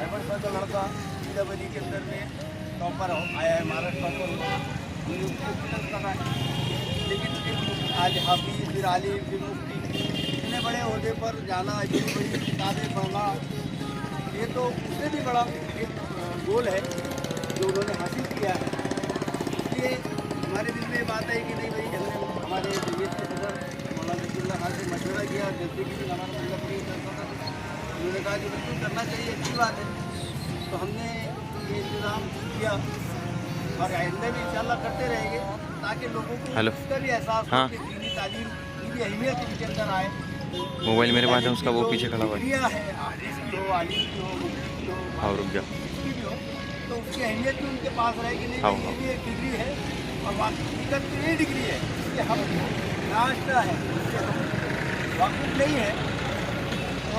Hemant sir का लड़का PWD के अंदर में टॉपर आया है, महाराष्ट्र टॉपर कर रहा है। लेकिन आज हाफिज फिर आलिम फिर मुफ्ती इतने बड़े ओहदे पर जाना, इतनी बड़ी किताबें पढ़ना, ये तो उससे भी बड़ा एक गोल है जो उन्होंने हासिल किया है। इसलिए हमारे दिल में बात है कि नहीं भाई, हमने हमारे जमीयत के सदर मौलाना रसूलुल्लाह खान से मशवरा किया, जैसे कि हमारा महिला परिषद करता था, उन्होंने कहा कि बिल्कुल करना चाहिए, अच्छी बात है। तो हमने ये इंतज़ाम किया और आइंदा भी इंशाल्लाह करते रहेंगे ताकि लोगों को इसका भी एहसास हो कि दीनी तालीम की भी अहमियत इनके अंदर आए। मोबाइल मेरे पास है, उसका वो पीछे खड़ा हुआ है। डिग्रियाँ हैं, हाफिज़ की हो, आलिम की हो, मुफ्ती की हो, हाँ रुक जा। किसी भी हो, तो उसकी अहमियत भी उनके पास रहे कि नहीं, ये भी एक डिग्री है और वाकई तो ये डिग्री है, इसलिए हम नाश्ता है, इससे हम वाकिफ नहीं है। तो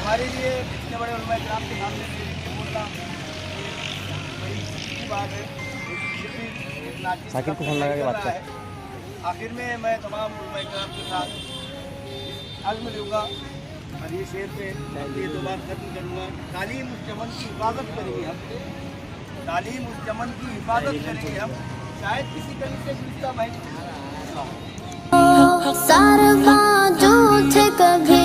हमारे लिए इतने बड़े उलमा इकराम के सामने ये बोलना बड़ी अच्छी बात है। साकिब को फोन लगा के बात कर। आखिर में मैं तमाम उलमा इकराम के साथ आज़म लूँगा और ये शेर पे ये दो बात खत्म करूँगा। तालीम उस चमन की हिफाजत करेंगे हम, तालीम उस चमन की हिफाजत करेंगे हम, शायद किसी कली से भी इसका महसूस सारे बाजू थे कभी